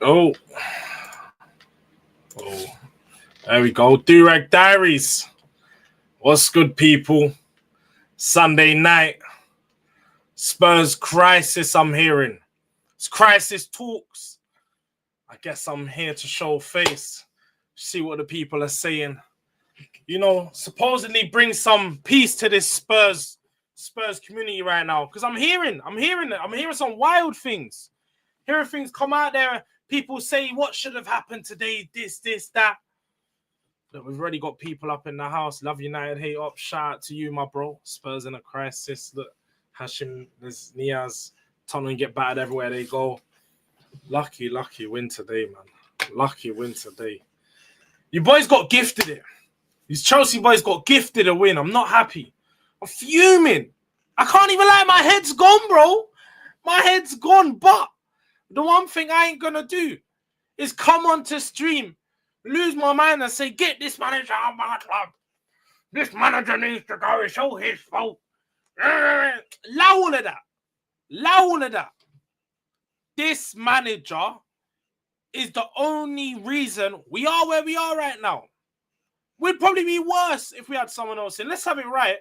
Oh, there we go. Do-Rag Diaries. What's good, people? Sunday night. Spurs crisis, I'm hearing. It's crisis talks. I guess I'm here to show face. See what the people are saying. You know, supposedly bring some peace to this Spurs community right now. Because I'm hearing some wild things. Hearing things come out there. People say what should have happened today, this, that. Look, we've already got people up in the house. Love United, hate up. Shout out to you, my bro. Spurs in a crisis. Look, Hashim, there's Niaz. Tottenham get battered everywhere they go. Lucky win today, man. Lucky win today. You boys got gifted it. These Chelsea boys got gifted a win. I'm not happy. I'm fuming. I can't even lie. My head's gone, bro. My head's gone. But the one thing I ain't going to do is come onto stream, lose my mind and say, get this manager out of my club. This manager needs to go. It's all his fault. Allow all of that. Allow all of that. This manager is the only reason we are where we are right now. We'd probably be worse if we had someone else in. Let's have it right.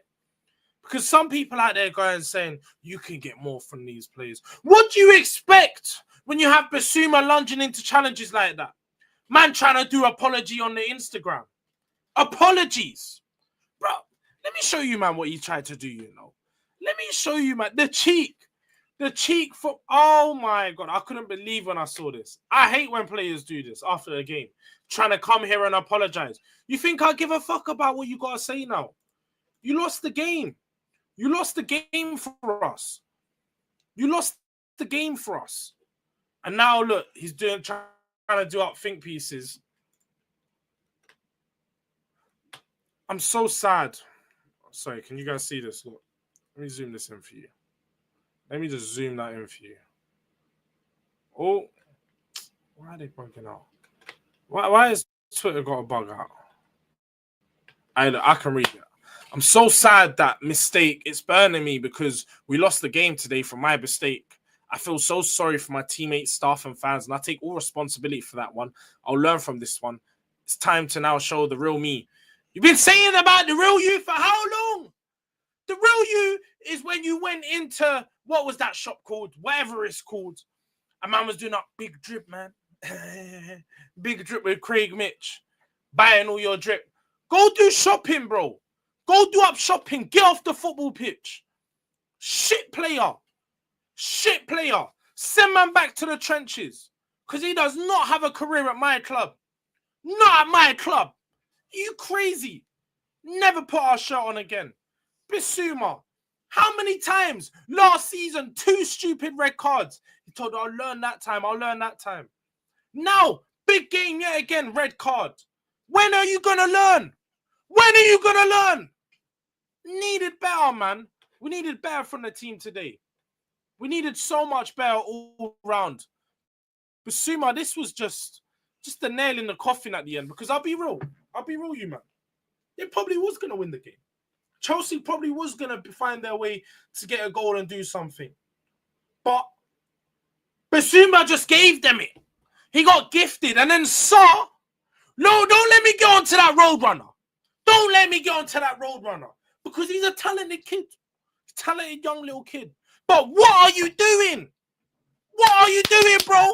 Because some people out there going saying, you can get more from these players. What do you expect when you have Basuma lunging into challenges like that? Man trying to do apology on the Instagram. Apologies. Bro, let me show you, man, what he tried to do, you know. Let me show you, man. The cheek for... Oh, my God. I couldn't believe when I saw this. I hate when players do this after a game. Trying to come here and apologize. You think I give a fuck about what you got to say now? You lost the game. You lost the game for us. You lost the game for us. And now, look, he's trying to do up think pieces. I'm so sad. Sorry, can you guys see this? Look, let me zoom this in for you. Let me just zoom that in for you. Oh, why are they bugging out? Why has Twitter got a bug out? I can read it. I'm so sad that mistake. It's burning me because we lost the game today from my mistake. I feel so sorry for my teammates, staff, and fans, and I take all responsibility for that one. I'll learn from this one. It's time to now show the real me. You've been saying about the real you for how long? The real you is when you went into, what was that shop called? Whatever it's called. A man was doing a big drip, man. Big drip with Craig Mitch. Buying all your drip. Go do shopping, bro. Go do up shopping. Get off the football pitch. Shit player. Shit player. Send man back to the trenches. Because he does not have a career at my club. Not at my club. Are you crazy? Never put our shirt on again. Bissouma. How many times? Last season, 2 stupid red cards. He told, I'll learn that time. I'll learn that time. Now, big game yet again, red card. When are you going to learn? When are you going to learn? Needed better, man. We needed better from the team today. We needed so much better all round. Basuma, this was just the nail in the coffin at the end. Because I'll be real, you man. They probably was going to win the game. Chelsea probably was going to find their way to get a goal and do something. But Basuma just gave them it. He got gifted. And then Saw, no, don't let me get onto that Roadrunner. Don't let me get onto that Roadrunner. Because he's a talented kid. Talented young little kid. But what are you doing? What are you doing, bro?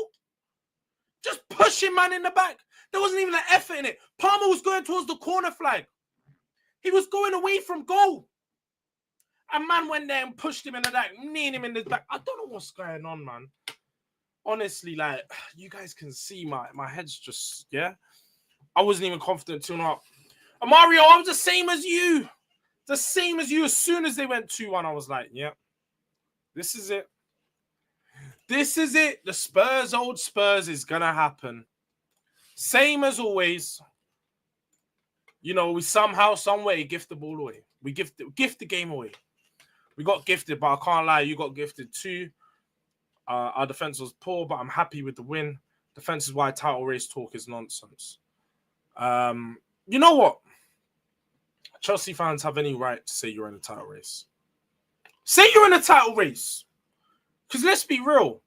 Just pushing man in the back. There wasn't even an effort in it. Palmer was going towards the corner flag. He was going away from goal. And man went there and pushed him in the back, kneeing him in the back. I don't know what's going on, man. Honestly, like, you guys can see my head's just, yeah? I wasn't even confident tuning up. And Mario, I was the same as you. The same as you. As soon as they went 2-1, I was like, yeah, this is it. This is it. The Spurs, old Spurs, is going to happen. Same as always. You know, we somehow, some way, gift the ball away. We gift the game away. We got gifted, but I can't lie, you got gifted too. Our defense was poor, but I'm happy with the win. Defense is why title race talk is nonsense. You know what? Chelsea fans have any right to say you're in a title race. Say you're in a title race. Because let's be real.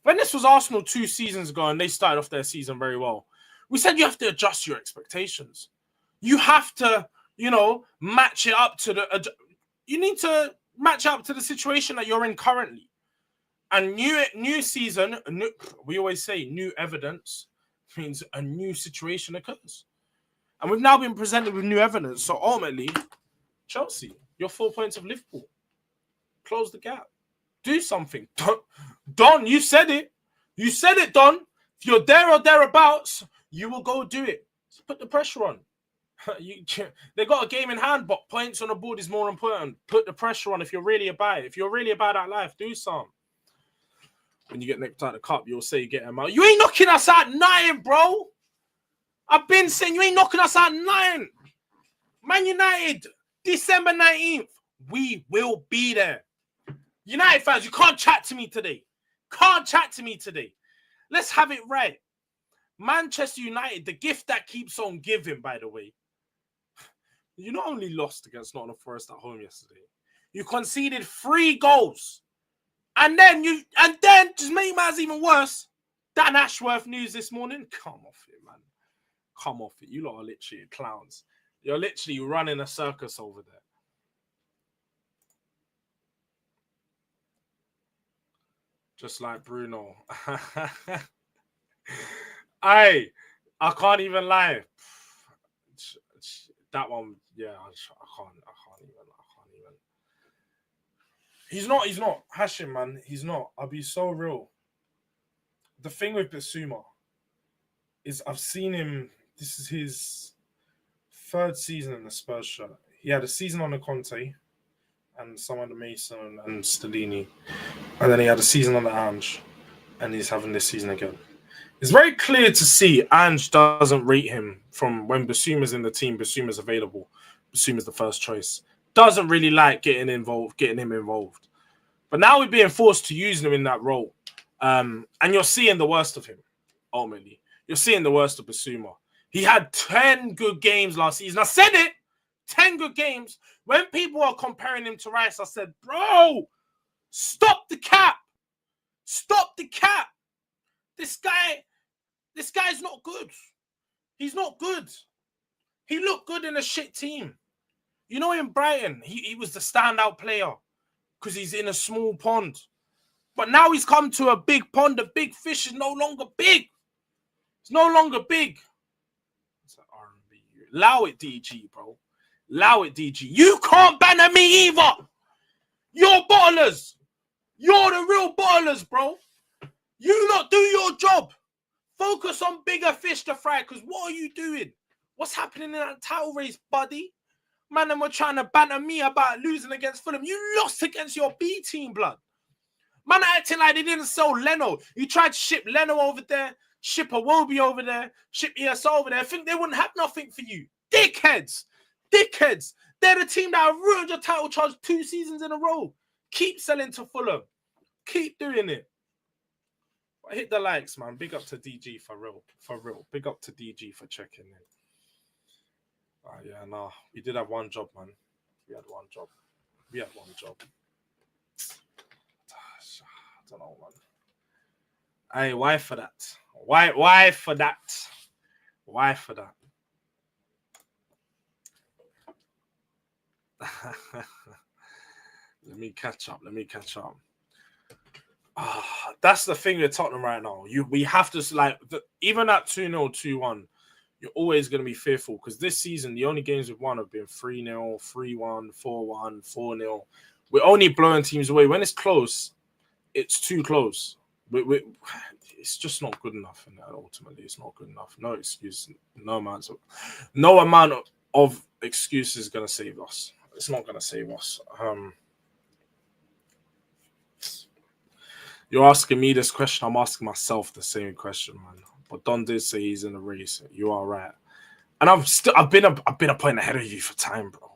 When this was Arsenal 2 seasons ago and they started off their season very well, we said you have to adjust your expectations. You have to, match it up to the... You need to match up to the situation that you're in currently. And new season, we always say new evidence means a new situation occurs. And we've now been presented with new evidence. So ultimately, Chelsea, you're 4 points of Liverpool. Close the gap. Do something. Don, you said it. You said it, Don. If you're there or thereabouts, you will go do it. So put the pressure on. They got a game in hand, but points on the board is more important. Put the pressure on if you're really about it. If you're really about that life, do some. When you get nipped out of the cup, you'll say you get him out. You ain't knocking us out 9, bro. I've been saying you ain't knocking us out 9. Man United, December 19th. We will be there. United fans, you can't chat to me today. Can't chat to me today. Let's have it right. Manchester United, the gift that keeps on giving, by the way. You not only lost against Nottingham Forest at home yesterday, you conceded 3 goals. And then just make matters even worse, Dan Ashworth news this morning. Come off it, man. Come off it. You lot are literally clowns. You're literally running a circus over there. Just like Bruno. I can't even lie. That one, yeah, I can't even. He's not. Hashim, man, he's not. I'll be so real. The thing with Bissouma is I've seen him, this is his 3rd season in the Spurs shirt. He had a season under Conte and some under Mason and Stellini. And then he had a season under Ange. And he's having this season again. It's very clear to see Ange doesn't rate him from when Bissouma's in the team, Bissouma's available. Bissouma's the first choice. Doesn't really like getting him involved. But now we're being forced to use him in that role. And you're seeing the worst of him, ultimately. You're seeing the worst of Bissouma. He had 10 good games last season. I said it! 10 good games. When people are comparing him to Rice, I said, bro, stop the cap. Stop the cap. This guy's not good. He's not good. He looked good in a shit team. You know, in Brighton, he was the standout player because he's in a small pond. But now he's come to a big pond. The big fish is no longer big. It's no longer big. It's like R&B. Allow it, DG, bro. Allow it, DG. You can't banner me either. You're bottlers. You're the real bottlers, bro. You lot do your job. Focus on bigger fish to fry, because what are you doing? What's happening in that title race, buddy? Man, and we're trying to banter me about losing against Fulham. You lost against your B team, blood. Man, acting like they didn't sell Leno. You tried to ship Leno over there, ship Iwobi over there, ship ESO over there. I think they wouldn't have nothing for you. Dickheads. Dickheads. They're the team that have ruined your title charge 2 seasons in a row. Keep selling to Fulham. Keep doing it. But hit the likes, man. Big up to DG for real. For real. Big up to DG for checking in. Yeah, nah. We did have one job, man. We had one job. I don't know, man. Hey, why for that? Why for that? Why for that? Let me catch up. That's the thing with Tottenham right now. We have to, even at 2-0, 2-1, you're always going to be fearful, because this season, the only games we've won have been 3-0, 3-1, 4-1, 4-0. We're only blowing teams away. When it's close, it's too close. It's just not good enough. And ultimately, it's not good enough. No excuse. No amount of excuse is going to save us. It's not going to save us. You're asking me this question. I'm asking myself the same question, man. But Don did say he's in the race. You are right. And I've been a point ahead of you for time, bro.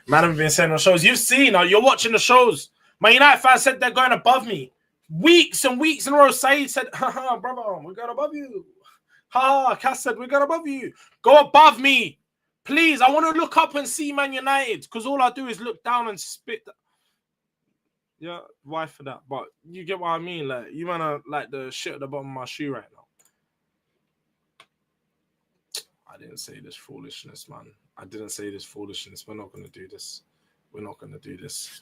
Man, I've been saying on shows. You've seen, you're watching the shows. My United fans said they're going above me. Weeks and weeks in a row. Saeed said, brother, we're going above you. Cass said, we're going above you. Go above me. Please, I want to look up and see Man United, because all I do is look down and spit. Yeah, why for that? But you get what I mean. Like, you man are like the shit at the bottom of my shoe right now. I didn't say this foolishness, man. I didn't say this foolishness. We're not gonna do this. We're not gonna do this.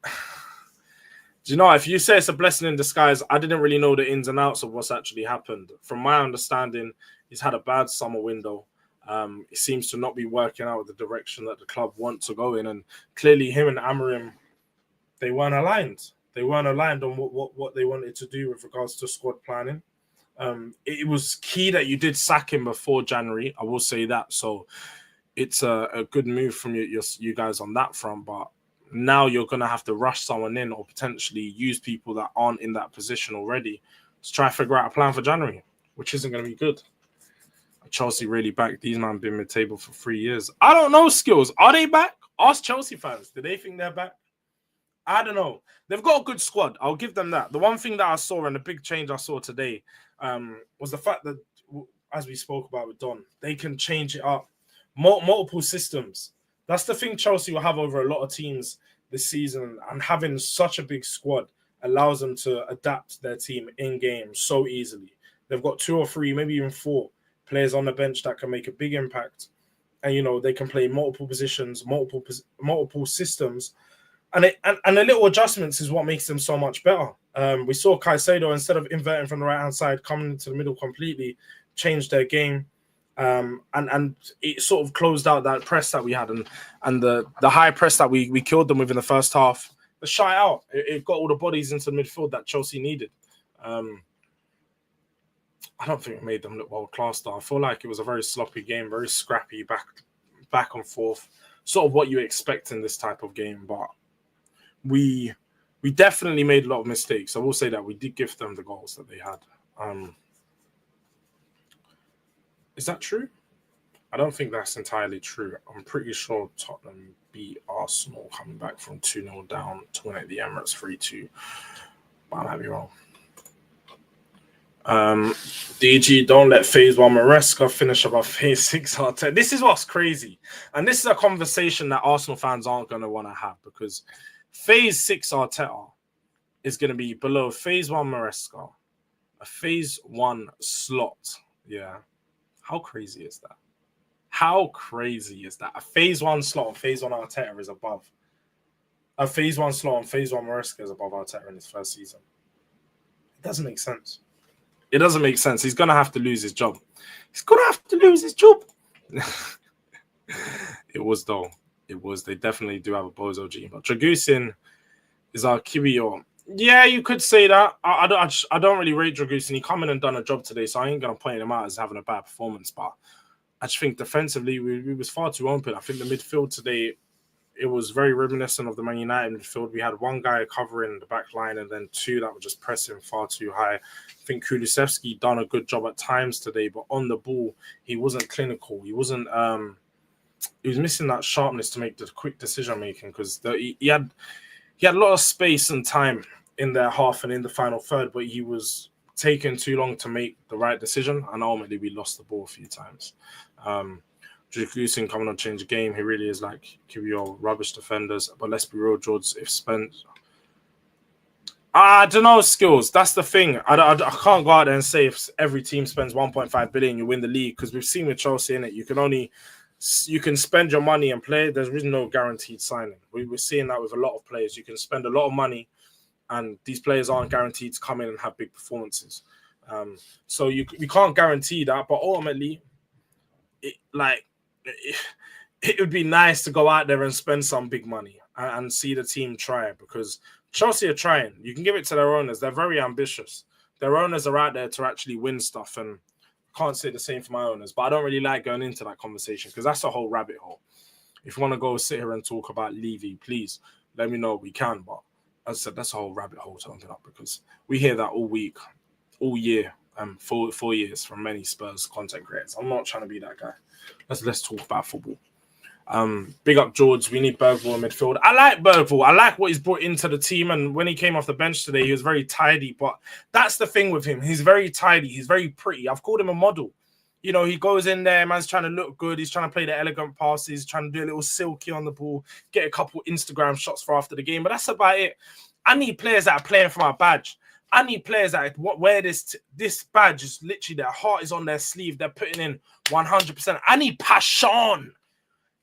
Do you know, if you say it's a blessing in disguise, I didn't really know the ins and outs of what's actually happened. From my understanding, he's had a bad summer window. It seems to not be working out the direction that the club want to go in, and clearly him and Amorim, they weren't aligned. They weren't aligned on what they wanted to do with regards to squad planning. It was key that you did sack him before January. I will say that. So it's a good move from you guys on that front. But now you're going to have to rush someone in or potentially use people that aren't in that position already to try to figure out a plan for January, which isn't going to be good. Chelsea really back. These men been mid-table for 3 years. I don't know, Skills. Are they back? Ask Chelsea fans. Do they think they're back? I don't know. They've got a good squad. I'll give them that. The one thing that I saw and the big change I saw today was the fact that, as we spoke about with Don, they can change it up. Multiple systems. That's the thing Chelsea will have over a lot of teams this season. And having such a big squad allows them to adapt their team in-game so easily. They've got 2 or 3, maybe even 4 players on the bench that can make a big impact. And, you know, they can play multiple positions, multiple systems. And the little adjustments is what makes them so much better. We saw Caicedo, instead of inverting from the right-hand side, coming into the middle completely, changed their game. And it sort of closed out that press that we had. And the high press that we killed them with in the first half, the shy out. It got all the bodies into the midfield that Chelsea needed. I don't think it made them look world-class, though. I feel like it was a very sloppy game, very scrappy, back and forth. Sort of what you expect in this type of game, but we definitely made a lot of mistakes. I will say that we did give them the goals that they had. Is that true? I don't think that's entirely true. I'm pretty sure Tottenham beat Arsenal coming back from 2-0 down to win at the Emirates 3-2. But I might be wrong. DG, don't let phase 1 Maresca finish above phase 6 Arteta. This is what's crazy. And this is a conversation that Arsenal fans aren't going to want to have, because phase 6 Arteta is going to be below phase 1 Maresca, a phase 1 slot. Yeah. How crazy is that? How crazy is that? A phase 1 slot on phase 1 Arteta is above. A phase 1 slot on phase 1 Maresca is above Arteta in his first season. It doesn't make sense. It doesn't make sense. He's going to have to lose his job. He's going to have to lose his job. It was, though. It was. They definitely do have a bozo gene. But Dragusin is our Kibio. Yeah, you could say that. I don't really rate Dragusin. He come in and done a job today, so I ain't going to point him out as having a bad performance. But I just think defensively, we was far too open. I think the midfield today, it was very reminiscent of the Man United midfield. We had one guy covering the back line and then 2 that were just pressing far too high. I think Kulusevski done a good job at times today, but on the ball, he wasn't clinical. He wasn't. He was missing that sharpness to make the quick decision making, because he had a lot of space and time in their half and in the final third, but he was taking too long to make the right decision, and ultimately we lost the ball a few times. Dragusin coming on change the game. He really is like QBO rubbish defenders. But let's be real, George. If spent, I don't know, Skills. That's the thing. I can't go out there and say if every team spends 1.5 billion, you win the league, because we've seen with Chelsea in it. You can spend your money and play. There's really no guaranteed signing. We're seeing that with a lot of players. You can spend a lot of money, and these players aren't guaranteed to come in and have big performances. So we can't guarantee that. But ultimately, it would be nice to go out there and spend some big money and see the team try, because Chelsea are trying. You can give it to their owners. They're very ambitious. Their owners are out there to actually win stuff, and I can't say the same for my owners, but I don't really like going into that conversation because that's a whole rabbit hole. If you want to go sit here and talk about Levy, please let me know. We can, but as I said, that's a whole rabbit hole to open up, because we hear that all week, all year, 4 years from many Spurs content creators. I'm not trying to be that guy. Let's talk about football. Big up George. We need Bergvall in midfield. I like Bergvall. I like what he's brought into the team. And when he came off the bench today, he was very tidy. But that's the thing with him. He's very tidy. He's very pretty. I've called him a model. You know, he goes in there, man's trying to look good. He's trying to play the elegant passes, trying to do a little silky on the ball, get a couple Instagram shots for after the game. But that's about it. I need players that are playing for my badge. I need players that wear this badge is literally their heart is on their sleeve. They're putting in 100%. I need passion.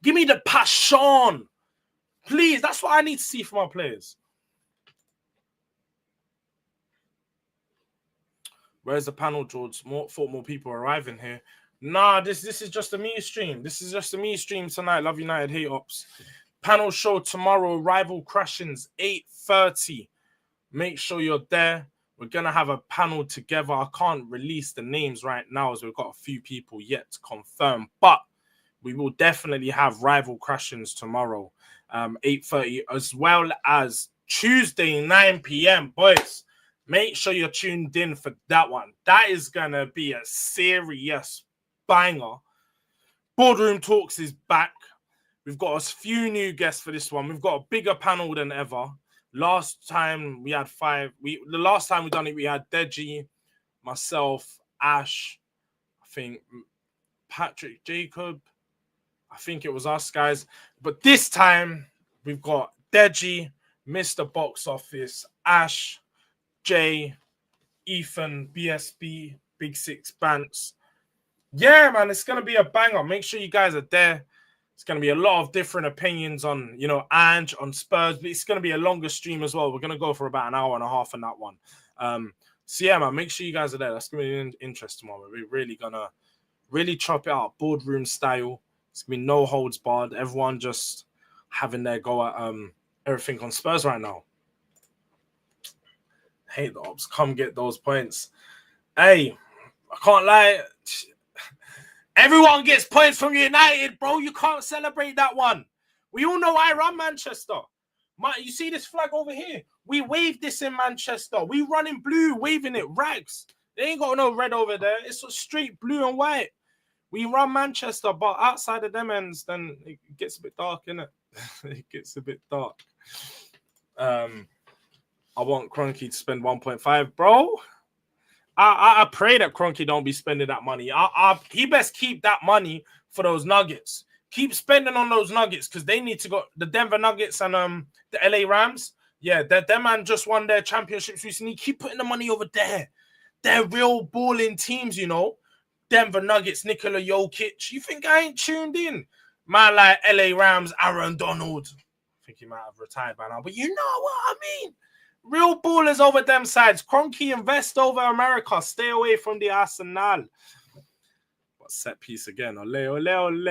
Give me the passion. Please, that's what I need to see from our players. Where's the panel, George? Thought more people are arriving here. Nah, this is just a me stream. This is just a me stream tonight. Love United, hate ops. Panel show tomorrow. Rival crashings, 8:30. Make sure you're there. We're going to have a panel together. I can't release the names right now as we've got a few people yet to confirm. But we will definitely have rival crashings tomorrow, 8:30, as well as Tuesday, 9 p.m. Boys, make sure you're tuned in for that one. That is going to be a serious banger. Boardroom Talks is back. We've got a few new guests for this one. We've got a bigger panel than ever. Last time we had 5. The last time we done it, we had Deji, myself, Ash, I think Patrick, Jacob. I think it was us, guys. But this time, we've got Deji, Mr. Box Office, Ash, Jay, Ethan, BSB, Big Six Bants. Yeah, man, it's going to be a banger. Make sure you guys are there. It's going to be a lot of different opinions on, you know, Ange, on Spurs. But it's going to be a longer stream as well. We're going to go for about an hour and a half on that one. So, yeah, man, make sure you guys are there. That's going to be an interest tomorrow. We're really going to really chop it out, boardroom style. It's going to be no holds barred. Everyone just having their go at everything on Spurs right now. Hate the ops. Come get those points. Hey, I can't lie. Everyone gets points from United, bro. You can't celebrate that one. We all know I run Manchester. You see this flag over here? We waved this in Manchester. We run in blue, waving it. Rags. They ain't got no red over there. It's a straight blue and white. We run Manchester, but outside of them ends, then it gets a bit dark, innit? It gets a bit dark. I want Kroenke to spend 1.5, bro. I pray that Kroenke don't be spending that money. He best keep that money for those Nuggets. Keep spending on those Nuggets because they need to go. The Denver Nuggets and the LA Rams. Yeah, them man just won their championships recently. Keep putting the money over there. They're real balling teams, you know. Denver Nuggets, Nikola Jokic. You think I ain't tuned in? Man, like LA Rams, Aaron Donald. I think he might have retired by now, but you know what I mean. Real ballers over them sides. Kroenke invest over America. Stay away from the Arsenal. What set piece again? Ole, ole, ole,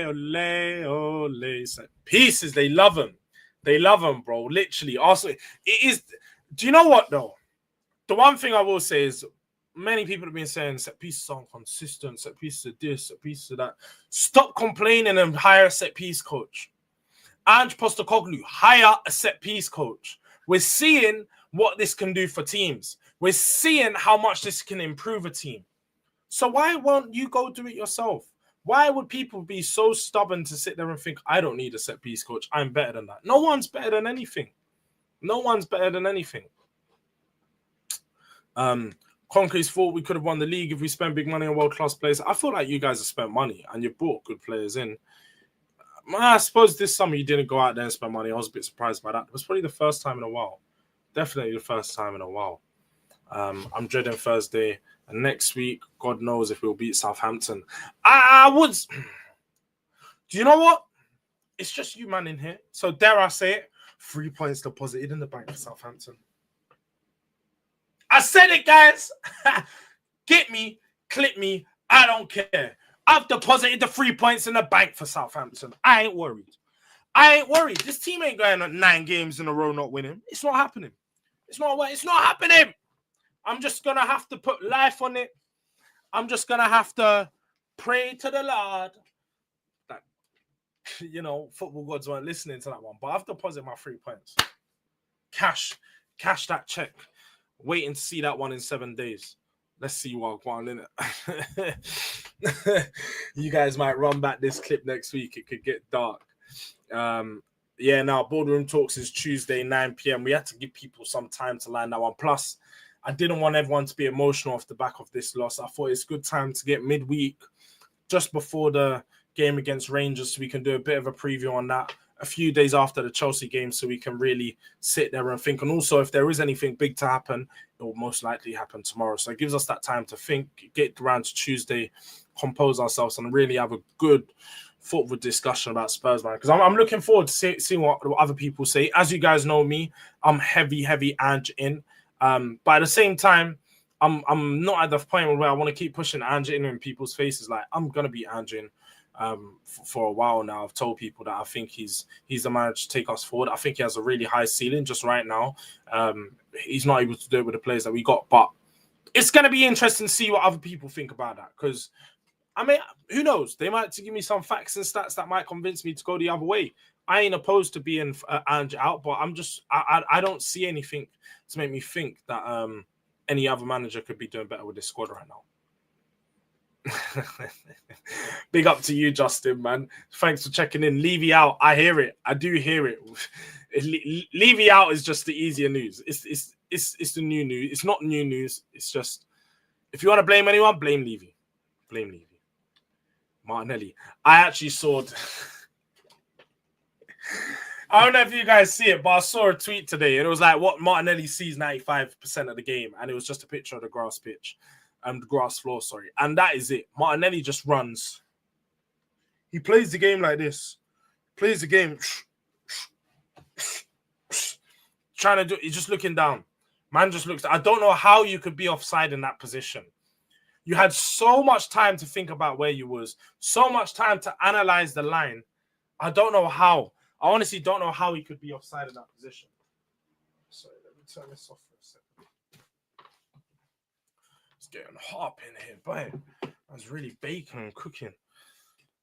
ole, ole. Set pieces. They love them. They love them, bro. Literally. Also, it is. Do you know what, though? The one thing I will say is many people have been saying set pieces aren't consistent. Set pieces are this, set pieces are that. Stop complaining and hire a set piece coach. Ange Postecoglou, hire a set piece coach. We're seeing what this can do for teams. We're seeing how much this can improve a team. So why won't you go do it yourself? Why would people be so stubborn to sit there and think, I don't need a set-piece coach. I'm better than that. No one's better than anything. No one's better than anything. Kroenke's thought we could have won the league if we spent big money on world-class players. I feel like you guys have spent money and you brought good players in. I suppose this summer you didn't go out there and spend money. I was a bit surprised by that. It was probably the first time in a while. Definitely the first time in a while. I'm dreading Thursday. And next week, God knows if we'll beat Southampton. I would. Do you know what? It's just you, man, in here. So dare I say it? 3 points deposited in the bank for Southampton. I said it, guys. Get me, clip me. I don't care. I've deposited the 3 points in the bank for Southampton. I ain't worried. I ain't worried. This team ain't going on 9 games in a row not winning. It's not happening. It's not happening. I'm just going to have to put life on it. I'm just going to have to pray to the Lord that, you know, football gods weren't listening to that one. But I've deposited my 3 points. Cash that check. Waiting to see that one in 7 days. Let's see what I'm in it. You guys might run back this clip next week. It could get dark. Yeah, now Boardroom Talks is Tuesday, 9 p.m. We had to give people some time to line that one. Plus, I didn't want everyone to be emotional off the back of this loss. I thought it's a good time to get midweek, just before the game against Rangers, so we can do a bit of a preview on that a few days after the Chelsea game, so we can really sit there and think. And also, if there is anything big to happen, it will most likely happen tomorrow. So it gives us that time to think, get around to Tuesday, compose ourselves, and really have a good, thoughtful discussion about Spurs, man. Because I'm looking forward to seeing what other people say. As you guys know me, I'm heavy Ange in. But at the same time, I'm not at the point where I want to keep pushing Ange in people's faces. Like, I'm gonna be Ange in for a while now. I've told people that I think he's the man to take us forward. I think he has a really high ceiling just right now. He's not able to do it with the players that we got, but it's gonna be interesting to see what other people think about that. Because I mean, who knows? They might give me some facts and stats that might convince me to go the other way. I ain't opposed to being Ange out, but I don't see anything to make me think that any other manager could be doing better with this squad right now. Big up to you, Justin, man. Thanks for checking in. Levy out. I hear it. I do hear it. Levy out is just the easier news. It's the new news. It's not new news. It's just, if you want to blame anyone, blame Levy. Blame Levy. Martinelli. I actually saw. I don't know if you guys see it, but I saw a tweet today, and it was like, what Martinelli sees 95% of the game, and it was just a picture of the grass pitch. The grass floor, sorry. And that is it. Martinelli just runs. He plays the game like this. Plays the game. Trying to do it. He's just looking down. Man just looks. I don't know how you could be offside in that position. You had so much time to think about where you was. So much time to analyze the line. I don't know how. I honestly don't know how he could be offside in that position. Sorry, let me turn this off for a second. Getting hot up in here, but I was really baking and cooking.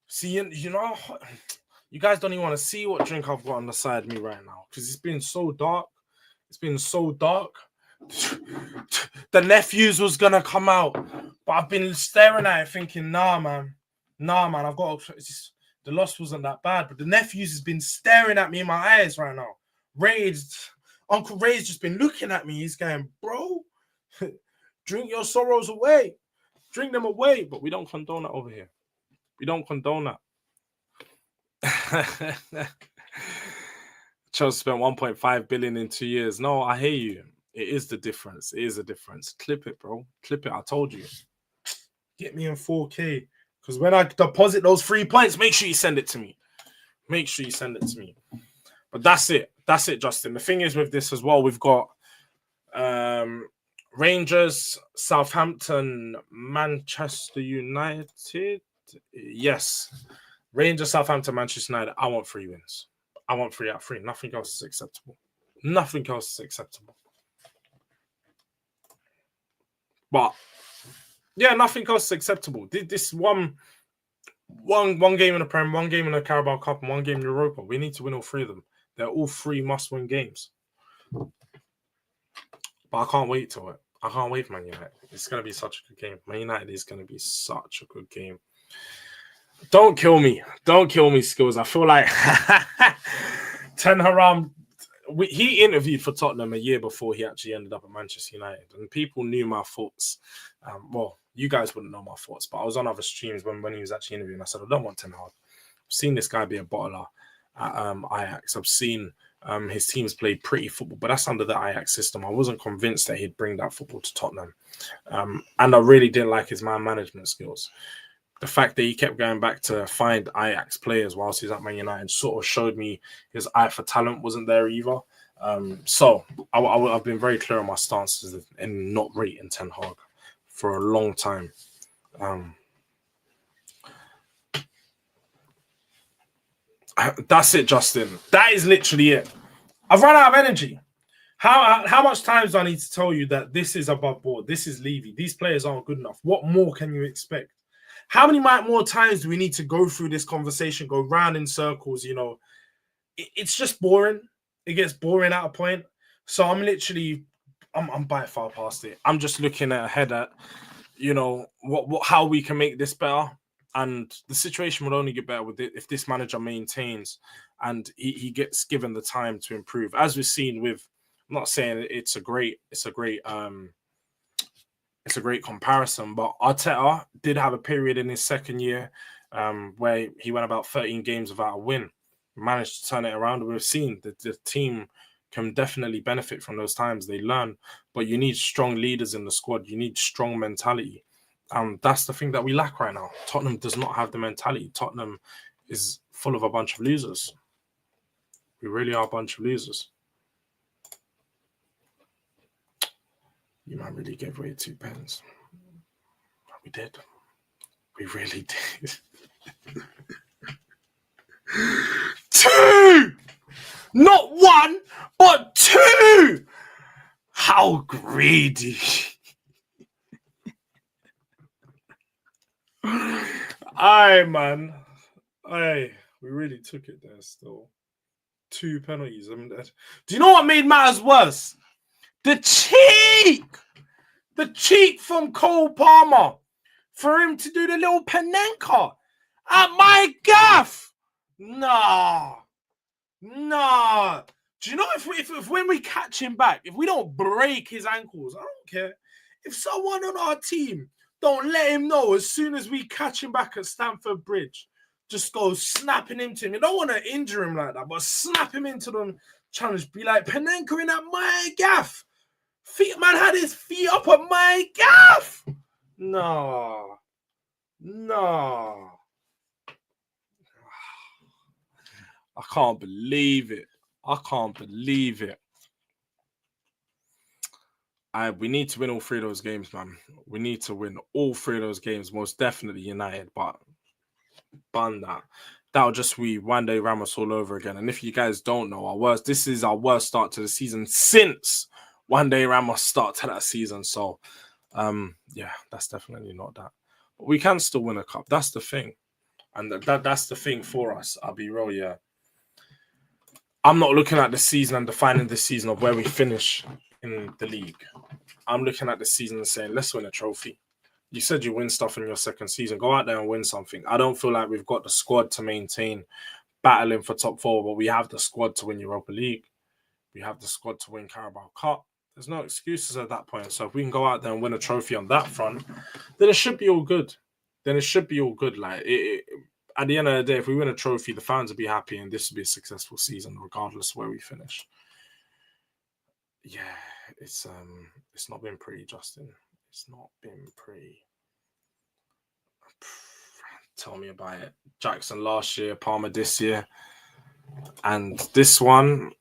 See, you know, you guys don't even want to see what drink I've got on the side of me right now, because it's been so dark. It's been so dark. The nephews was gonna come out, but I've been staring at it thinking, nah, man, I've got the loss wasn't that bad, but the nephews has been staring at me in my eyes right now. Uncle Ray's just been looking at me. He's going, bro. Drink your sorrows away. Drink them away. But we don't condone that over here. We don't condone that. Chelsea spent 1.5 billion in 2 years. No, I hear you. It is the difference. It is a difference. Clip it, bro. Clip it. I told you. Get me in 4K. Because when I deposit those 3 points, make sure you send it to me. Make sure you send it to me. But that's it. That's it, Justin. The thing is with this as well, we've got Rangers, Southampton, Manchester United. Yes. Rangers, Southampton, Manchester United. I want 3 wins. I want 3 out of 3. Nothing else is acceptable. Nothing else is acceptable. But yeah, nothing else is acceptable. This one game in the Prem, 1 game in the Carabao Cup, and 1 game in Europa. We need to win all 3 of them. They're all 3 must-win games. But I can't wait to it. I can't wait for Man United. It's going to be such a good game. Man United is going to be such a good game. Don't kill me. Don't kill me, Skills. I feel like Ten Haram, he interviewed for Tottenham a year before he actually ended up at Manchester United. And people knew my thoughts. Well, you guys wouldn't know my thoughts, but I was on other streams when he was actually interviewing. I said, I don't want Ten Hag. I've seen this guy be a bottler at Ajax. I've seen his teams play pretty football, but that's under the Ajax system. I wasn't convinced that he'd bring that football to Tottenham. And I really didn't like his man management skills. The fact that he kept going back to find Ajax players whilst he's at Man United sort of showed me his eye for talent wasn't there either. So I've been very clear on my stances and not rating Ten Hag for a long time. That's it, Justin. That is literally it. I've run out of energy. How much time do I need to tell you that this is above board? This is Levy. These players aren't good enough. What more can you expect? How many more times do we need to go through this conversation, go round in circles? You know, it's just boring. It gets boring at a point. So I'm by far past it. I'm just looking ahead at, you know, how we can make this better. And the situation will only get better with it if this manager maintains and he gets given the time to improve. As we've seen with, I'm not saying it's a great it's a great comparison. But Arteta did have a period in his second year where he went about 13 games without a win. Managed to turn it around. We've seen that the team can definitely benefit from those times. They learn, but you need strong leaders in the squad. You need strong mentality. That's the thing that we lack right now. Tottenham does not have the mentality. Tottenham is full of a bunch of losers. We really are a bunch of losers. You might really give away 2 pens. We did. We really did. 2! Not 1, but 2! How greedy. Aye, man. Aye, we really took it there still. 2 penalties. Do you know what made matters worse? The cheek from Cole Palmer for him to do the little Panenka at my gaff. Nah. Do you know if when we catch him back, if we don't break his ankles, I don't care. If someone on our team don't let him know as soon as we catch him back at Stamford Bridge, just go snapping into him. You don't want to injure him like that, but snap him into them challenge. Be like, Panenka in at my gaff. Man had his feet up at my gaff. No. I can't believe it. We need to win all 3 of those games, man. We need to win all 3 of those games. Most definitely United, but bun that. That'll just be Wande Ramos all over again. And if you guys don't know, this is our worst start to the season since Wande Ramos start to that season. So, yeah, that's definitely not that. But we can still win a cup. That's the thing. And that's the thing for us. I'll be real, yeah. I'm not looking at the season and defining the season of where we finish in the league. I'm looking at the season and saying, let's win a trophy. You said you win stuff in your second season. Go out there and win something. I don't feel like we've got the squad to maintain battling for top 4, but we have the squad to win Europa League. We have the squad to win Carabao Cup. There's no excuses at that point. So if we can go out there and win a trophy on that front, then it should be all good. Like at the end of the day, if we win a trophy, the fans will be happy and this will be a successful season, regardless of where we finish. Yeah, it's not been pretty, Justin. It's not been pretty. Tell me about it. Jackson last year, Palmer this year, and this one.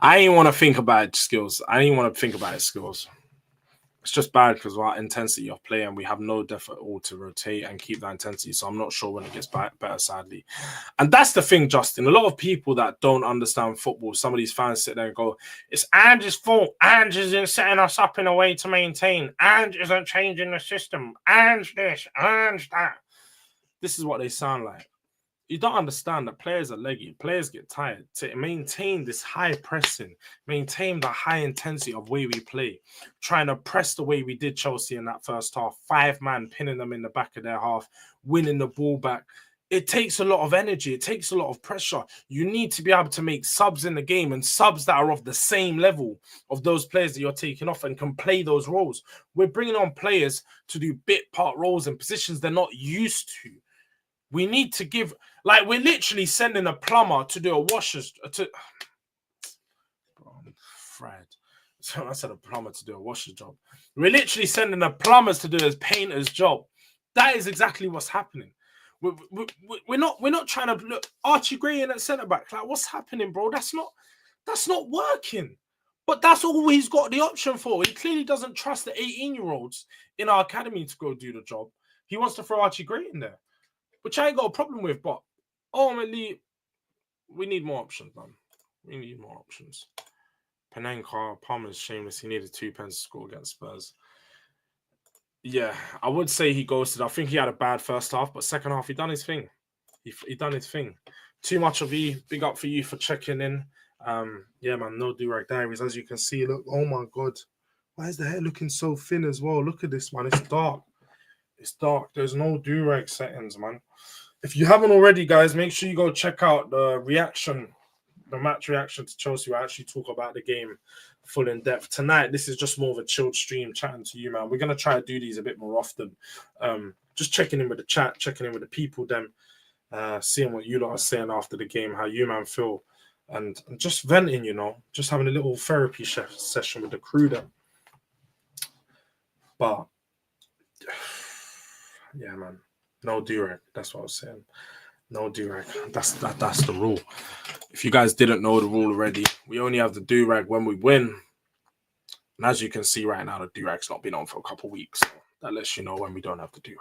I ain't want to think about it, skills. It's just bad because of our intensity of play and we have no depth at all to rotate and keep that intensity. So I'm not sure when it gets better, sadly. And that's the thing, Justin. A lot of people that don't understand football, some of these fans sit there and go, it's Ange's fault. Ange isn't setting us up in a way to maintain. Ange isn't changing the system. Ange this, Ange that. This is what they sound like. You don't understand that players are leggy. Players get tired. To maintain this high pressing, maintain the high intensity of way we play, trying to press the way we did Chelsea in that first half, 5-man pinning them in the back of their half, winning the ball back. It takes a lot of energy. It takes a lot of pressure. You need to be able to make subs in the game and subs that are of the same level of those players that you're taking off and can play those roles. We're bringing on players to do bit part roles in positions they're not used to. We need to give, like, we're literally sending a plumber to do a washer's, Fred. So I said a plumber to do a washer's job. We're literally sending the plumbers to do a painter's job. That is exactly what's happening. We're not trying to look Archie Gray in at centre back. Like, what's happening, bro? That's not working. But that's all he's got the option for. He clearly doesn't trust the 18-year-olds in our academy to go do the job. He wants to throw Archie Gray in there, which I ain't got a problem with, but ultimately, we need more options, man. We need more options. Panenka, Palmer's shameless. He needed 2 pens to score against Spurs. Yeah, I would say he ghosted. I think he had a bad first half, but second half, he done his thing. He done his thing. Too much of you. Big up for you for checking in. Yeah, man, no do-rag diaries. As you can see, look, oh my God. Why is the hair looking so thin as well? Look at this, man. It's dark. It's dark. There's no do-rag settings, man. If you haven't already, guys, make sure you go check out the reaction the match reaction to Chelsea, we'll actually talk about the game full in depth. Tonight, this is just more of a chilled stream, chatting to you, man. We're going to try to do these a bit more often. Just checking in with the chat, checking in with the people, then seeing what you lot are saying after the game, how you, man, feel. And just venting, you know, just having a little therapy session with the crew then. But, yeah, man, no do-rag. That's what I was saying. No do-rag. That's the rule. If you guys didn't know the rule already, we only have the do-rag when we win. And as you can see right now, the do-rag's not been on for a couple of weeks. So that lets you know when we don't have the do-rag.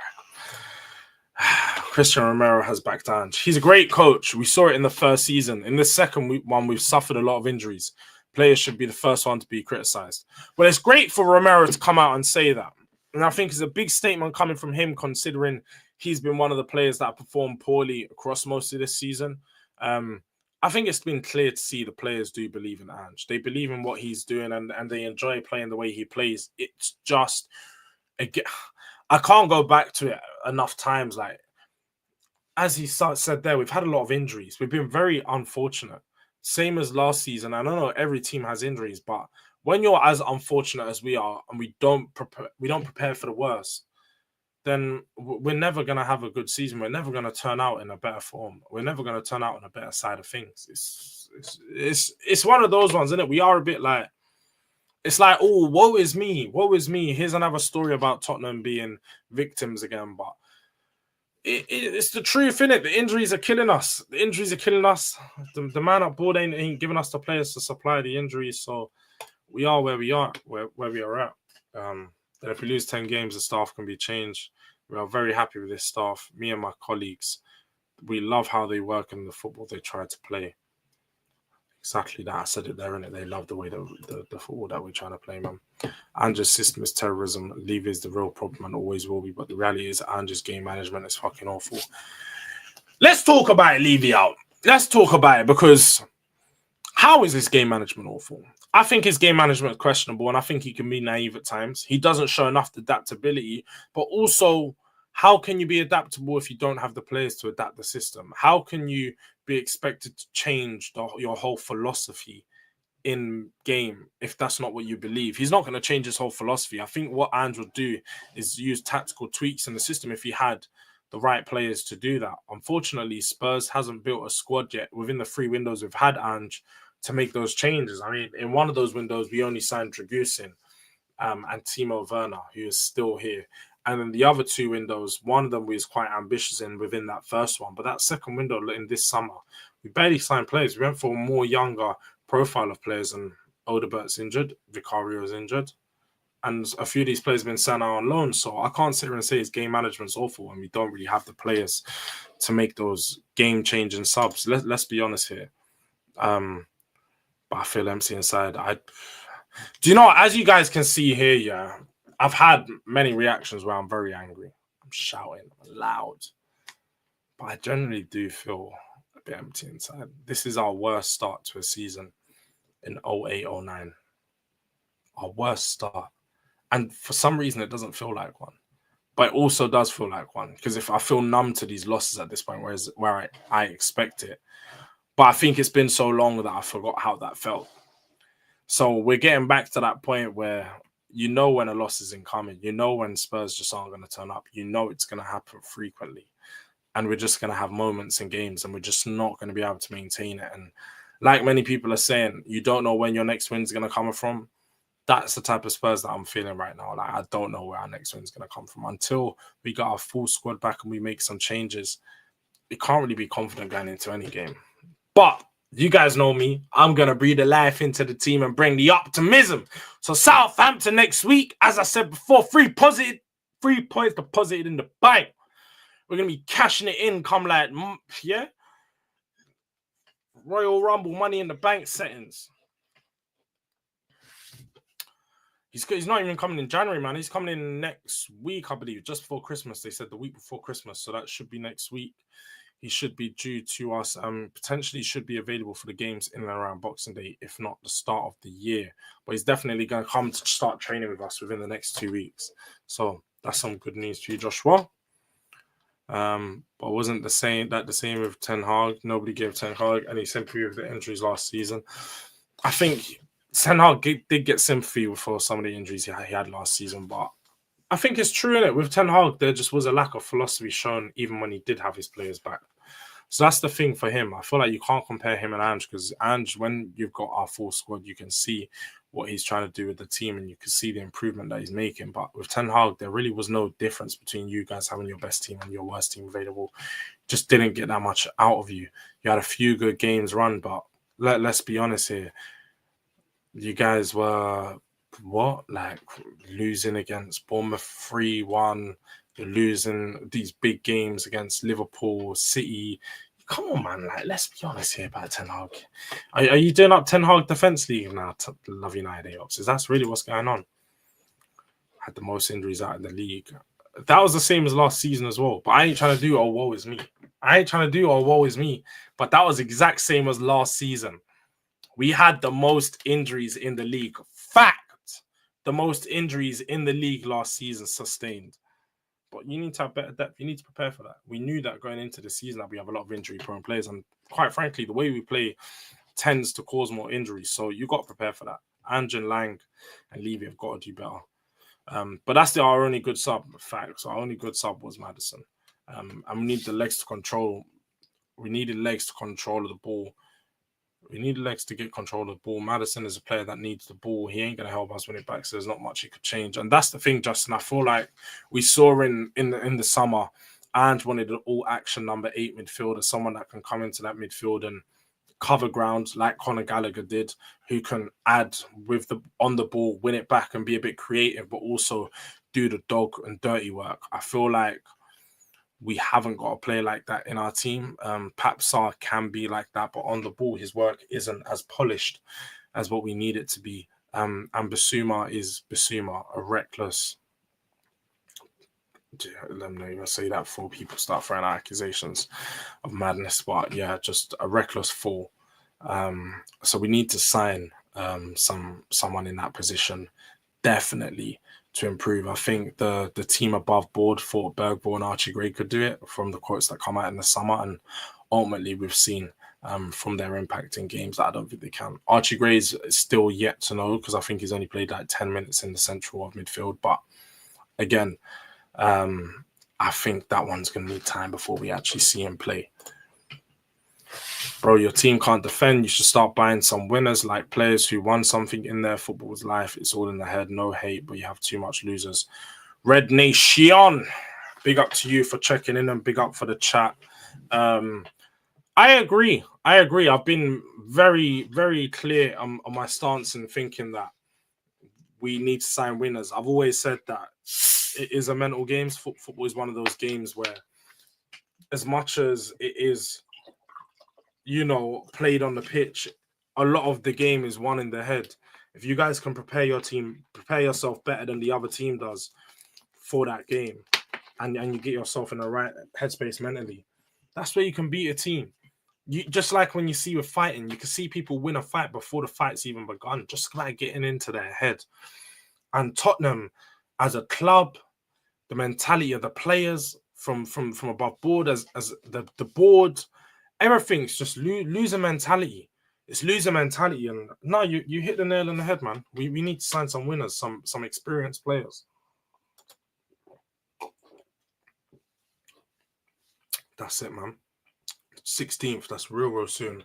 Christian Romero has backed Ange. He's a great coach. We saw it in the first season. In the second one, we've suffered a lot of injuries. Players should be the first one to be criticised. Well, it's great for Romero to come out and say that. And I think it's a big statement coming from him, considering he's been one of the players that performed poorly across most of this season. I think it's been clear to see the players do believe in Ange. They believe in what he's doing, and they enjoy playing the way he plays. It's just, I can't go back to it enough times. Like, as he said there, we've had a lot of injuries. We've been very unfortunate. Same as last season. I don't know, every team has injuries, but when you're as unfortunate as we are, and we don't prepare for the worst, then we're never going to have a good season. We're never going to turn out in a better form. We're never going to turn out on a better side of things. It's one of those ones, isn't it? We are a bit like, it's like, oh, woe is me. Woe is me. Here's another story about Tottenham being victims again. But it's the truth, innit? The injuries are killing us. The injuries are killing us. The man at board ain't giving us the players to supply the injuries. So we are where we are, where we are at. That if we lose 10 games, the staff can be changed. We are very happy with this staff. Me and my colleagues, we love how they work and the football they try to play. Exactly that. I said it there, innit? They love the way the football that we're trying to play, man. Ange's system is terrorism. Levy is the real problem and always will be. But the reality is Ange's game management is fucking awful. Let's talk about it, Levy out. Let's talk about it, because how is his game management awful? I think his game management is questionable, and I think he can be naive at times. He doesn't show enough adaptability, but also, how can you be adaptable if you don't have the players to adapt the system? How can you be expected to change your whole philosophy in game if that's not what you believe? He's not going to change his whole philosophy. I think what Ange would do is use tactical tweaks in the system if he had the right players to do that. Unfortunately, Spurs hasn't built a squad yet within the 3 windows we've had Ange to make those changes. I mean, in one of those windows, we only signed Dragusin and Timo Werner, who is still here. And then the other 2 windows, one of them we was quite ambitious in within that first one. But that second window in this summer, we barely signed players. We went for a more younger profile of players, and Odebert's injured, Vicario's injured. And a few of these players have been sent out on loan. So I can't sit here and say his game management's awful when we don't really have the players to make those game-changing subs. Let's be honest here. But I feel empty inside. Do you know what? As you guys can see here, yeah, I've had many reactions where I'm very angry. I'm shouting, I'm loud. But I generally do feel a bit empty inside. This is our worst start to a season in 08-09. Our worst start. And for some reason, it doesn't feel like one. But it also does feel like one. Because if I feel numb to these losses at this point, where I expect it. But I think it's been so long that I forgot how that felt. So we're getting back to that point where you know when a loss is incoming. You know when Spurs just aren't going to turn up. You know it's going to happen frequently. And we're just going to have moments in games, and we're just not going to be able to maintain it. And like many people are saying, you don't know when your next win is going to come from. That's the type of Spurs that I'm feeling right now. Like, I don't know where our next win is going to come from. Until we got our full squad back and we make some changes, we can't really be confident going into any game. But you guys know me. I'm going to breathe the life into the team and bring the optimism. So Southampton next week, as I said before, 3 points deposited in the bank. We're going to be cashing it in come like, yeah? Royal Rumble money in the bank settings. He's not even coming in January, man. He's coming in next week, I believe, just before Christmas. They said the week before Christmas, so that should be next week. He should be due to us. Potentially should be available for the games in and around Boxing Day, if not the start of the year. But he's definitely going to come to start training with us within the next 2 weeks. So that's some good news for you, Joshua. But wasn't the same with Ten Hag. Nobody gave Ten Hag any sympathy with the injuries last season. I think Ten Hag did get sympathy for some of the injuries he had last season, but I think it's true in it. With Ten Hag, there just was a lack of philosophy shown even when he did have his players back. So that's the thing for him. I feel like you can't compare him and Ange, because Ange, when you've got our full squad, you can see what he's trying to do with the team and you can see the improvement that he's making. But with Ten Hag, there really was no difference between you guys having your best team and your worst team available. Just didn't get that much out of you. You had a few good games run, but let's be honest here. You guys were, losing against Bournemouth 3-1. You're losing these big games against Liverpool, City. Come on, man. Let's be honest here about Ten Hag. Are you doing up Ten Hag Defence League now, Love United Ops? Is that really what's going on? Had the most injuries out in the league. That was the same as last season as well. But I ain't trying to do, oh, woe is me. But that was exact same as last season. We had the most injuries in the league. Fact. The most injuries in the league last season sustained. But you need to have better depth. You need to prepare for that. We knew that going into the season that we have a lot of injury-prone players. And quite frankly, the way we play tends to cause more injuries. So you got to prepare for that. Ange and Lang and Levy have got to do better. But that's our only good sub, fact. So our only good sub was Maddison. And we need the legs to control. We needed legs to control the ball. We need legs to get control of the ball. Maddison is a player that needs the ball. He ain't going to help us win it back, so there's not much he could change. And that's the thing, Justin. I feel like we saw in the summer, Ange wanted an all-action number 8 midfielder, someone that can come into that midfield and cover ground like Conor Gallagher did, who can add on the ball, win it back and be a bit creative, but also do the dog and dirty work. I feel like we haven't got a player like that in our team. Pap Sarr can be like that, but on the ball, his work isn't as polished as what we need it to be. And Bissouma is Bissouma, a reckless. Let me know you say that before people start throwing out accusations of madness, but yeah, just a reckless fool. So we need to sign someone in that position, definitely, to improve. I think the team above board thought Bergvall and Archie Gray could do it from the quotes that come out in the summer, and ultimately we've seen from their impact in games that I don't think they can. Archie Gray is still yet to know, because I think he's only played like 10 minutes in the central of midfield, but again, I think that one's going to need time before we actually see him play. Bro, your team can't defend. You should start buying some winners, like players who won something in their football's life. It's all in the head. No hate, but you have too much losers. Red Nation, big up to you for checking in and big up for the chat. I agree. I've been very, very clear on my stance in thinking that we need to sign winners. I've always said that it is a mental game. Football is one of those games where, as much as it is, played on the pitch, a lot of the game is won in the head. If you guys can prepare yourself better than the other team does for that game, and you get yourself in the right headspace mentally, that's where you can beat a team. You just like when you see with fighting, you can see people win a fight before the fight's even begun, just by getting into their head. And Tottenham, as a club, the mentality of the players from above board, as the board, everything's just loser mentality. It's loser mentality, and no, you hit the nail on the head, man. We need to sign some winners, some experienced players. That's it, man. 16th. That's real soon.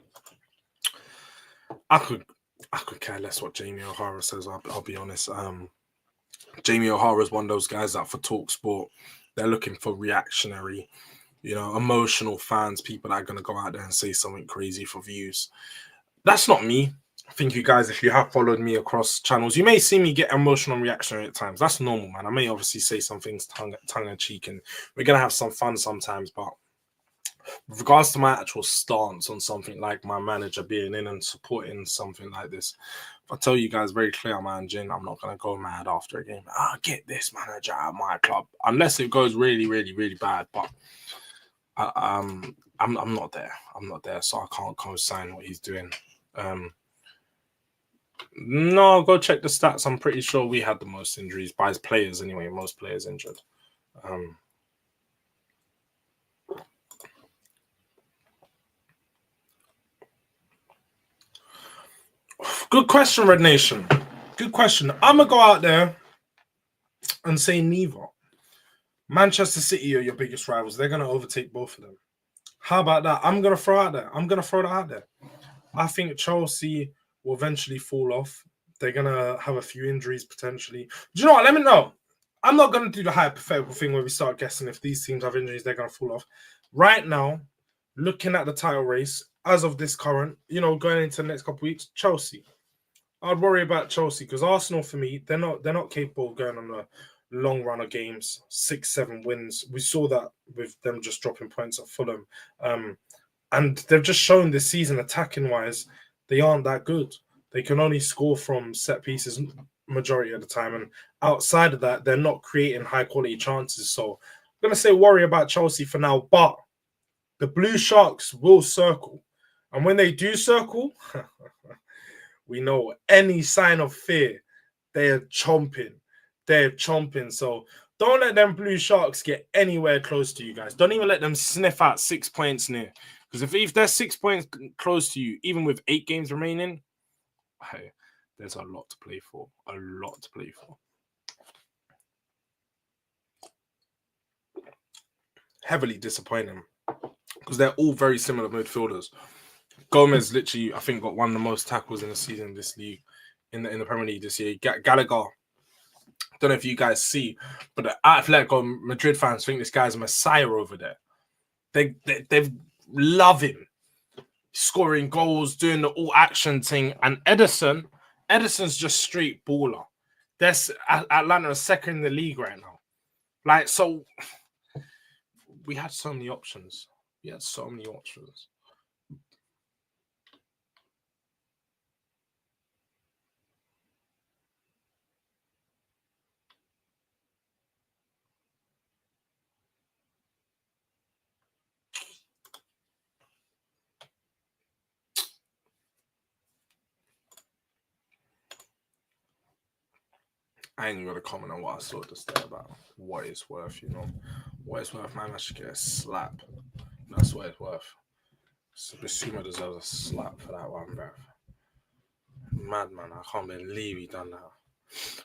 I could care less what Jamie O'Hara says. I'll be honest. Jamie O'Hara is one of those guys that for TalkSport, they're looking for reactionary, emotional fans, people that are going to go out there and say something crazy for views. That's not me. I think you guys, if you have followed me across channels, you may see me get emotional and reactionary at times. That's normal, man. I may obviously say some things tongue in cheek, and we're going to have some fun sometimes, but with regards to my actual stance on something like my manager being in and supporting something like this, if I tell you guys very clear, man, Jin, I'm not going to go mad after a game. Get this manager out of my club. Unless it goes really, really, really bad. But I'm not there. I'm not there, so I can't co-sign what he's doing. No, go check the stats. I'm pretty sure we had the most injuries by his players anyway. Most players injured. Good question, Red Nation. Good question. I'm going to go out there and say neither. Manchester City are your biggest rivals. They're going to overtake both of them. How about that? I'm going to throw that out there. I think Chelsea will eventually fall off. They're going to have a few injuries potentially. Do you know what? Let me know. I'm not going to do the hypothetical thing where we start guessing if these teams have injuries, they're going to fall off. Right now, looking at the title race, as of this current, going into the next couple of weeks, Chelsea. I'd worry about Chelsea because Arsenal, for me, they're not capable of going on a long run of games, 6-7 wins. We saw that with them just dropping points at Fulham. And they've just shown this season, attacking-wise, they aren't that good. They can only score from set pieces majority of the time. And outside of that, they're not creating high-quality chances. So I'm going to say worry about Chelsea for now. But the Blue Sharks will circle. And when they do circle, we know any sign of fear, they're chomping. They're chomping. So don't let them Blue Sharks get anywhere close to you guys. Don't even let them sniff out 6 points near. Because if they're 6 points close to you, even with 8 games remaining, hey, there's a lot to play for. A lot to play for. Heavily disappointing. Because they're all very similar midfielders. Gomez literally, I think, got one of the most tackles in the season in this league, in the Premier League this year. Gallagher, don't know if you guys see, but the Atletico Madrid fans think this guy's a messiah over there. They love him, scoring goals, doing the all-action thing. And Edison's just straight baller. Atlanta is second in the league right now. Like, so we had so many options. I ain't gonna comment on what I saw just there about what it's worth, What it's worth, man. I should get a slap. That's what it's worth. So Bissouma deserves a slap for that one, bro. Madman, I can't believe he done that.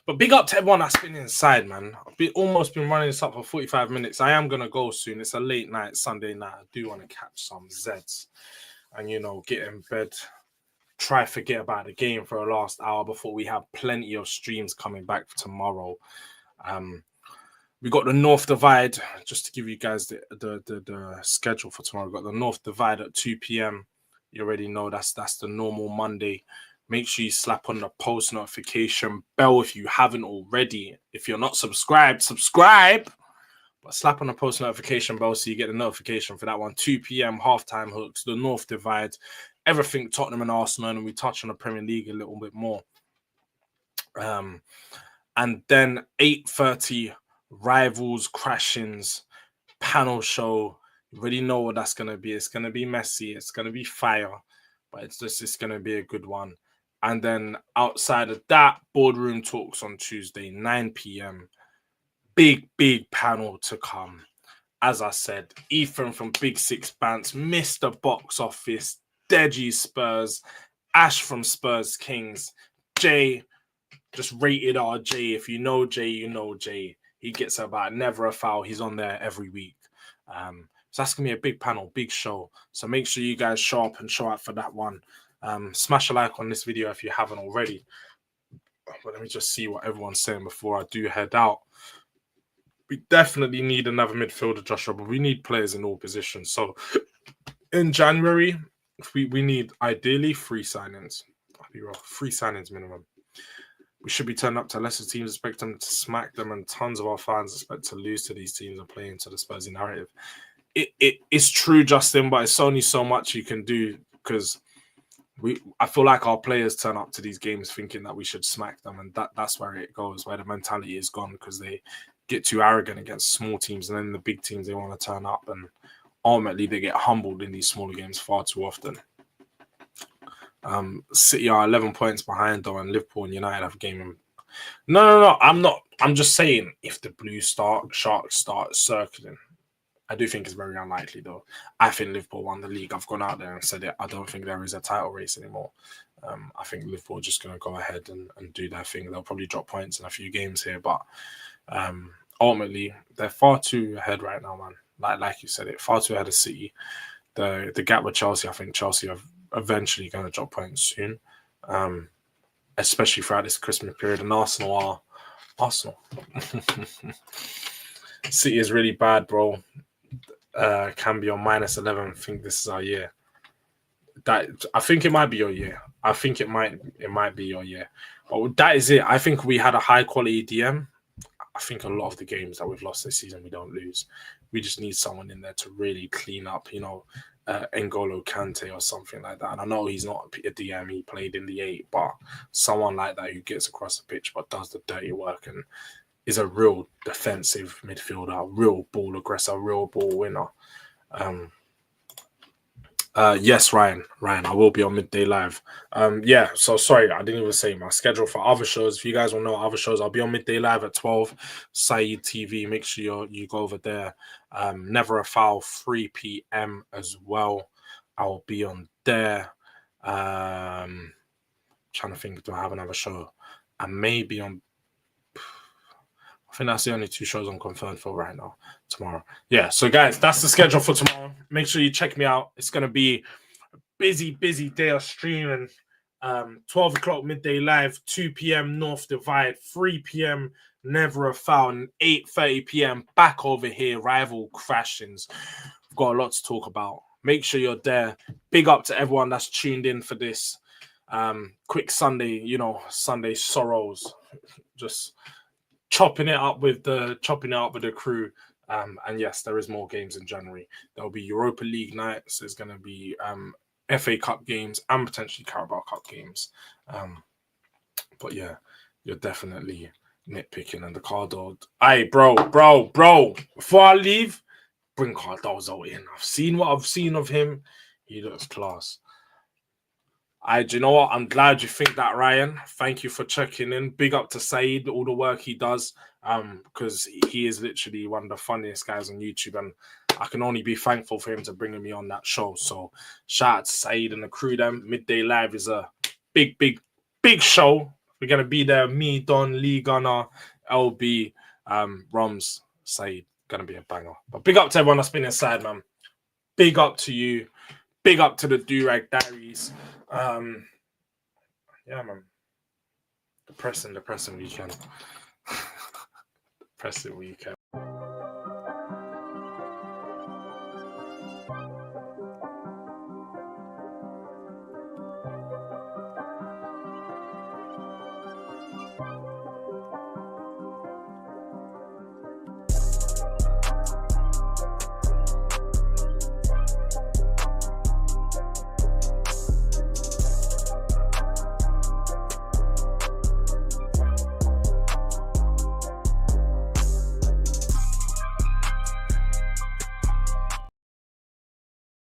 But big up to everyone that's been inside, man. I've almost been running this up for 45 minutes. I am gonna go soon. It's a late night, Sunday night. I do want to catch some Zeds and get in bed. Try forget about the game for a last hour before we have plenty of streams coming back for tomorrow. We got the North Divide, just to give you guys the schedule for tomorrow. We've got the North Divide at 2 p.m. You already know that's the normal Monday. Make sure you slap on the post notification bell if you haven't already. If you're not subscribed, subscribe. But slap on the post notification bell so you get the notification for that one. 2 p.m. halftime hooks, the North Divide. Everything Tottenham and Arsenal, and we touch on the Premier League a little bit more. And then 8:30 Rivals, Crashings, panel show. You already know what that's going to be. It's going to be messy. It's going to be fire. But it's going to be a good one. And then outside of that, Boardroom Talks on Tuesday, 9 p.m. Big panel to come. As I said, Ethan from Big Six Bants, Mr. Box Office, Deji Spurs, Ash from Spurs Kings, Jay, just rated RJ. If you know Jay, you know Jay. He gets about never a foul. He's on there every week. So that's going to be a big panel, big show. So make sure you guys show up and show out for that one. Smash a like on this video if you haven't already. But let me just see what everyone's saying before I do head out. We definitely need another midfielder, Joshua, but we need players in all positions. So in January, we need ideally 3 signings. I'll be real, 3 signings minimum. We should be turning up to lesser teams, expect them to smack them, and tons of our fans expect to lose to these teams and play into the Spursy narrative. It's true, Justin, but it's only so much you can do because I feel like our players turn up to these games thinking that we should smack them, and that's where it goes, where the mentality is gone because they get too arrogant against small teams, and then the big teams, they want to turn up, and ultimately they get humbled in these smaller games far too often. City are 11 points behind, though, and Liverpool and United have a game. No, I'm not. I'm just saying if the Blue Sharks start circling, I do think it's very unlikely, though. I think Liverpool won the league. I've gone out there and said it. I don't think there is a title race anymore. I think Liverpool are just going to go ahead and do their thing. They'll probably drop points in a few games here, but ultimately, they're far too ahead right now, man. Like you said, far too ahead of City. The gap with Chelsea, I think Chelsea are eventually going to drop points soon, especially throughout this Christmas period. And Arsenal. City is really bad, bro. Can be on -11. I think this is our year. I think it might be your year. I think it might be your year. But that is it. I think we had a high quality DM. I think a lot of the games that we've lost this season, we don't lose. We just need someone in there to really clean up, N'Golo Kante or something like that. And I know he's not a DM, he played in the 8, but someone like that who gets across the pitch but does the dirty work and is a real defensive midfielder, real ball aggressor, real ball winner. Yes, Ryan, I will be on Midday Live. Yeah, so sorry, I didn't even say my schedule for other shows. If you guys want to know other shows, I'll be on Midday Live at 12, Saeed TV. Make sure you go over there. Never a Foul, 3 p.m. as well. I'll be on there. Trying to think, do I have another show? I may be on... I think that's the only 2 shows I'm confirmed for right now. Tomorrow. Yeah, so guys, that's the schedule for tomorrow. Make sure you check me out. It's going to be a busy day of streaming. 12 o'clock Midday Live, 2 p.m. North Divide, 3 p.m. Never a Foul, and 8:30 p.m. back over here, Rival Crashings. We've got a lot to talk about. Make sure you're there. Big up to everyone that's tuned in for this quick Sunday, Sunday sorrows. Just chopping it up with the crew. And yes, there is more games in January. There'll be Europa League nights. There's going to be FA Cup games and potentially Carabao Cup games. But yeah, you're definitely nitpicking. And the Cardo, hey, bro. Before I leave, bring Cardozo in. I've seen what I've seen of him. He looks class. Do you know what? I'm glad you think that, Ryan. Thank you for checking in. Big up to Saeed, all the work he does, because he is literally one of the funniest guys on YouTube, and I can only be thankful for him to bringing me on that show. So shout out to Saeed and the crew. Them Midday Live is a big show. We're gonna be there. Me, Don, Lee Gunner, LB, Roms, Saeed. Gonna be a banger. But big up to everyone that's been inside, man. Big up to you. Big up to the Durag Diaries. Yeah, man. Depressing weekend. Depressing weekend.